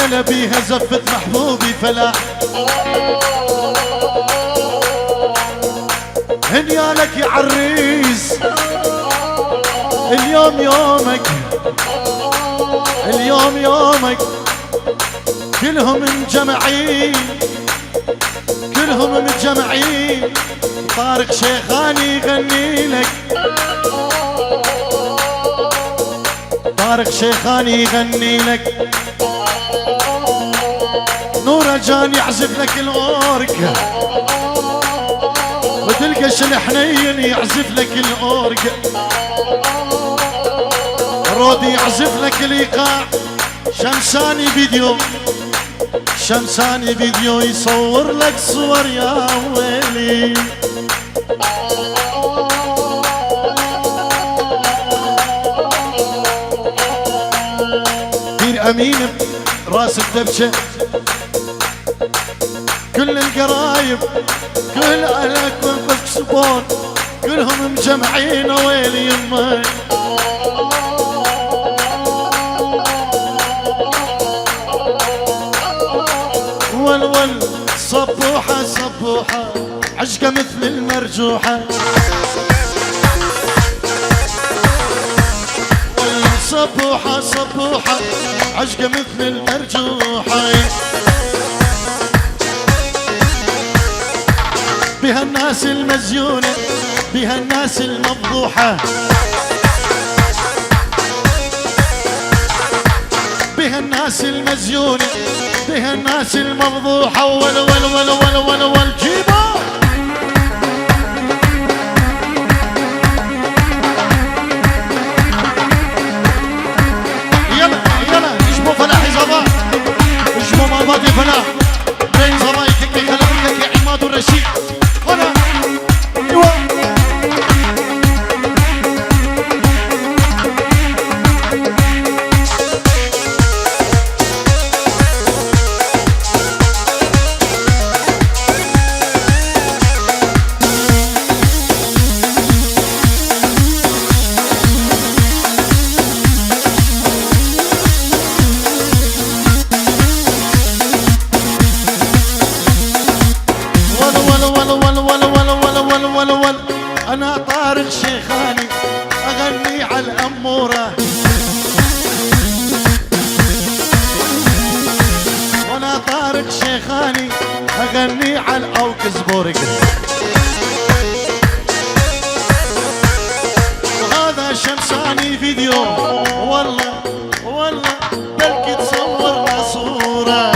الليلة بيها زفت محبوبي فلاح. هنيالك يا عريس، اليوم يومك، اليوم يومك. كلهم مجمعين، كلهم مجمعين. طارق شيخاني يغني لك، طارق شيخاني يغني لك. نور جان يعزف لك الأورك، وتلقى الحنين يعزف لك الأورك. رودي يعزف لك الإيقاع. شمساني فيديو، شمساني فيديو يصور لك صور يا ويلي. دير أمين راس الدبشة، كل القرايب كل أهلك والقصبون كلهم مجمعين. ويلي يمي والول. صبوحة صبوحة عشقة مثل المرجوحة. صبوحة صبوحة عشقة مثل المرجوحة. بها الناس المزيونة، بها الناس المفضوحة، بها الناس المزيونة، بها الناس المفضوحة. ول ول ول ول ول ول جيبوا. يلا يلا اجموا فلاحي زبا، اجموا ماماتي فلاح. بين زبايكك بكلامك يا عماد الرشيد. هنا ايوه أنا طارق شيخاني أغني على الأمورة، وأنا طارق شيخاني أغني على الأوكسبورغ. وهذا شمساني فيديو والله والله بلكي تصورنا صورة.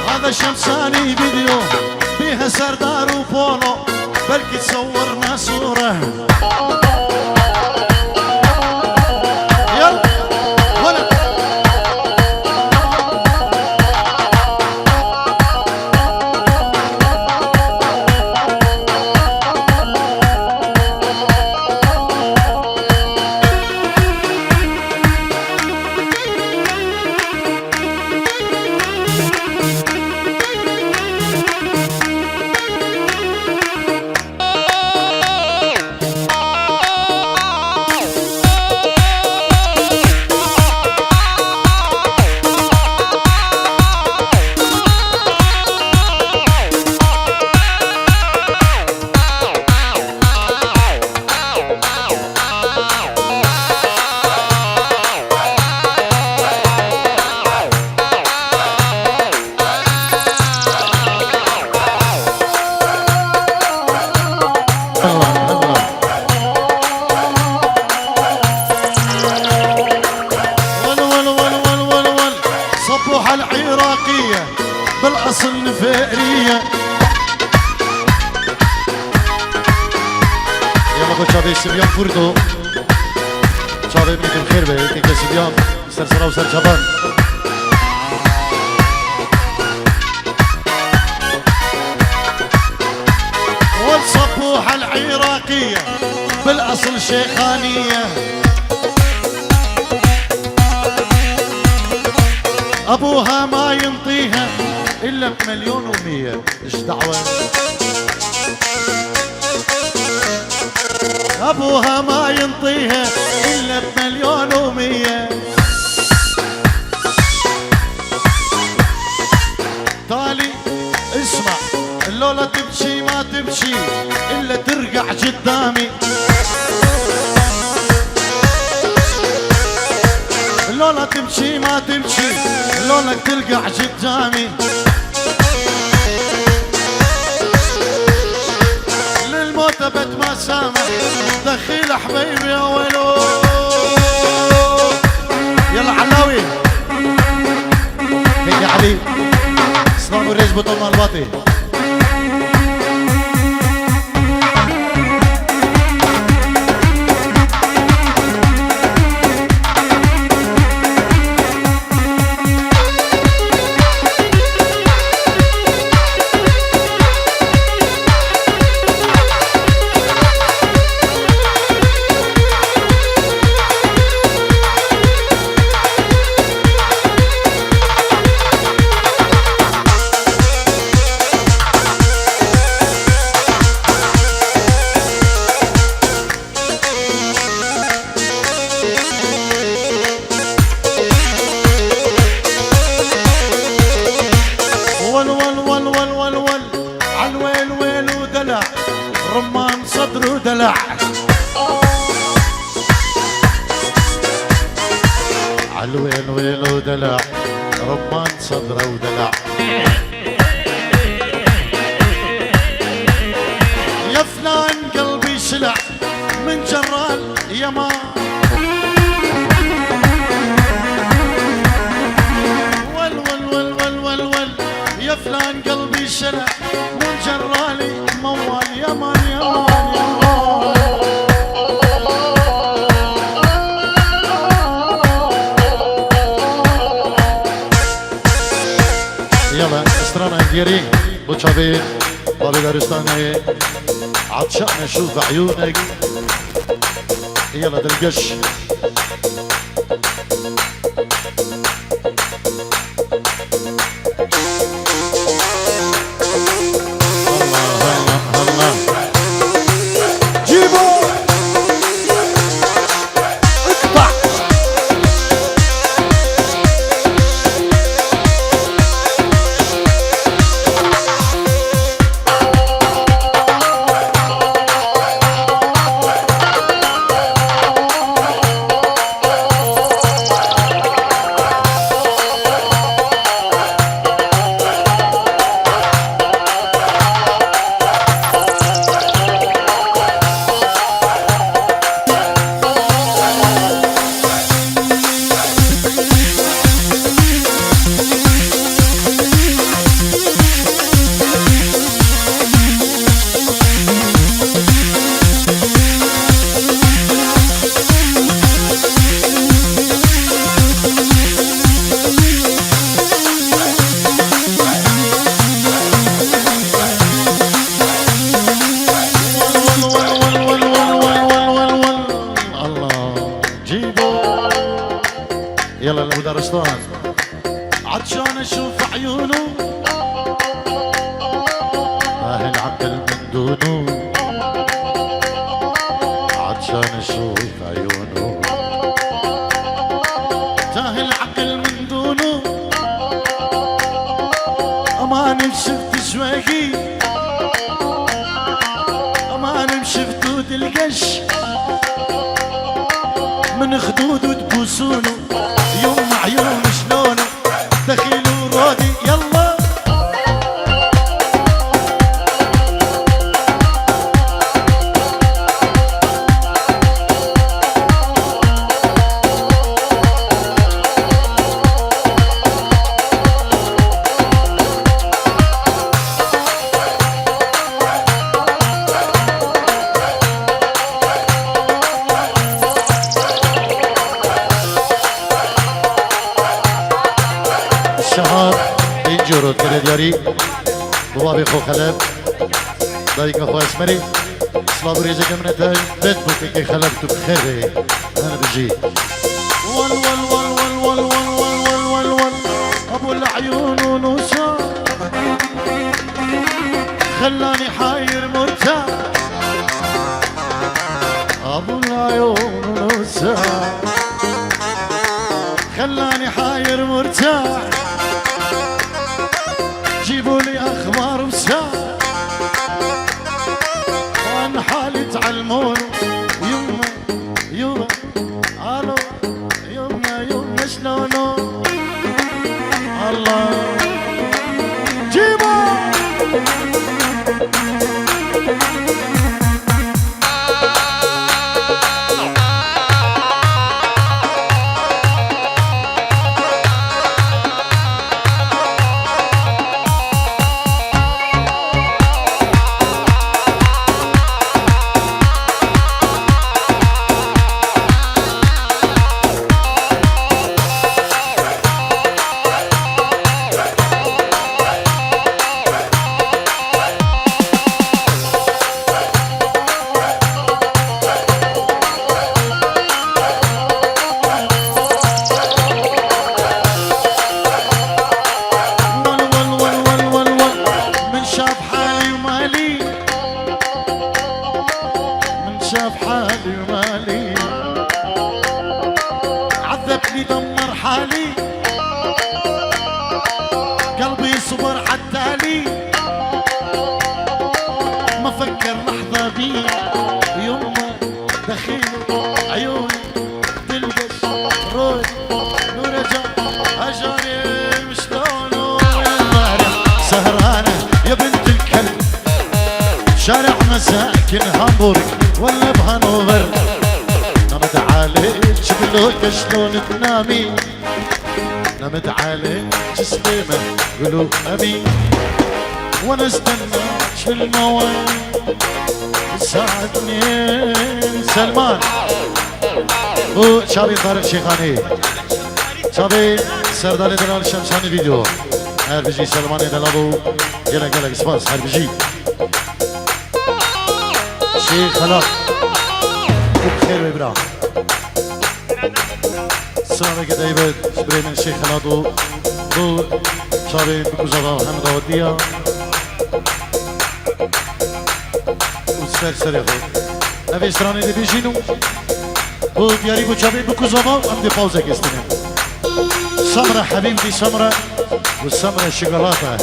هذا شمساني فيديو بيها سردار وبولو بلكي تصورنا صورة. يلا ولا صبوحة العراقية بالأصل نفيرية. يا مبو شابي سبيان فردو شابي بنيكم خير بيك يا سبيان سرسرة وسر شبان. والصبوحة العراقية بالأصل شيخانية. أبوها ما ينطيها إلا ب1,100,000. إيش دعوة؟ ابوها ما ينطيها الا بمليون ومية. تالي اسمع، اللولا تمشي ما تمشي الا ترقع قدامي، اللولا تمشي ما تمشي لولك تلقع قدامي. للموت ابد ما سامح، دخيل حبيبي يا ولو. يلا علاوي هيك يا علي، سلام الريش بطل مال باطي. رمان صدر ودلع، عالوين ويل ودلع، رمان صدر ودلع. يا فلان قلبي شلع من جرال يمان، ول ول ول ول ول ول. يا فلان قلبي شلع من جرالي موال يمان يمان يمان. يلا استرانا ديري بوشابي بابي دارستاني، عطشان اشوف عيونك. يلا دلقش يلا ابو دارستان، عطشان اشوف عيونه، ما العقل من دونه، عطشان اشوف عيونه، تاه العقل من دونه. امان شفت شوقي، امان بشفتود القش من خدود تبوسونه، يوم عيون شلونه دخيل ورودي. يلا الشهر ينجروا التلدياري بوابي خو خلب دايك اخو اسمري صلاب ريزة كمنتاي بيت بوكي خلبتو بخيري انا بجي ول ول ول ول ول ول ول ول ول ابو العيون ونوسا خلاني حاير مرتاح. وارتاح جيبوا لي اخبار وساعة وعن حالي تعلمون يما يما الو يما يما شلونو الله جيبوا شاف حالي ومالي عذبني دمر حالي قلبي صبر عالتالي ما فكر لحظة بي يما دخيل عيوني تلبس روي ورجع أجاري مشلونه سهرانة يا بنت الكلب شارع مساكن هامبورغ ولا بهانوفر نمت عليك شبلوك شلون تنامي نمت عليك سليمة قلوب أمي وانا استناك في الموال الساعة 2 سلمان و شابي طارق شيخاني شابي سردالي دلال شمساني فيديو هر بجي سلماني دلالو گلک گلک سپاس هر بجي شيخ خلاق بخير وإبراهيم السلام عليكم دايفيد شبري من شيخ خلاقو بو شابي بكوزادا محمد عودية وسفر سريخو نفي سراني دي بيجينو بو دياري بو شابي بكوزادا ام دي باوزة كستنين سمرة حبيبتي سمرة والسمرة الشوكولاتة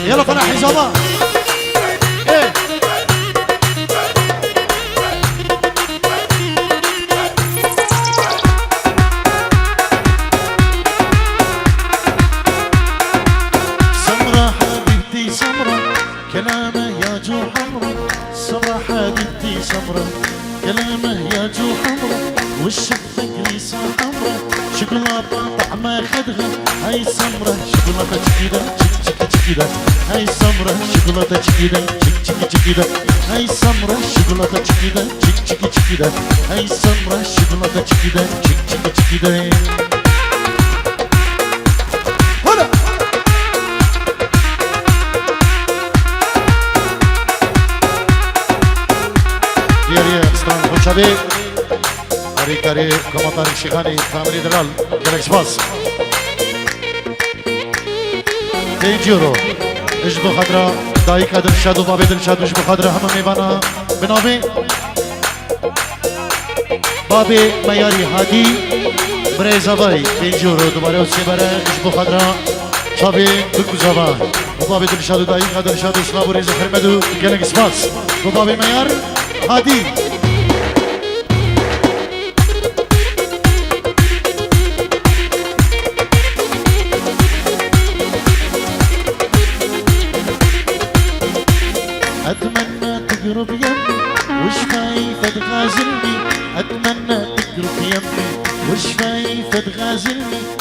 يلا فرح حزامة ايه سمرة حبيبتي سمرة كلامه يا جو حمرة سمرة حبيبتي سمرة كلامه يا جو حمرة والشفق ريسة حمرة شوكولاتة طعمها خدغة هاي سمرة شوكولاتة جديدة جديدة هاي سمرة شوكولاتة جديدة جديدة هاي سمرة شوكولاتة جديدة جديدة هاي سمرة شوكولاتة جديدة جديدة هلا يا استران خوشابي هاري كاري كما طارق شيخاني كامري دلال جالك سباس يورو ايش بخاطره دايك هذا الشاد وبابي الشاد ايش بخاطره هم ميوانا بنابي بابي مياري هادي بريزا باي يورو دوباره سيبره ايش بخاطره شابي بكوزاوا وبابي الشاد دايك هذا الشاد اسلام بريزا خرمدو جالك سباس وبابي ميار هادي أتمنى تقرب يمي وش فايفة تغازلني أتمنى تقرب يمي وش فايفة تغازلني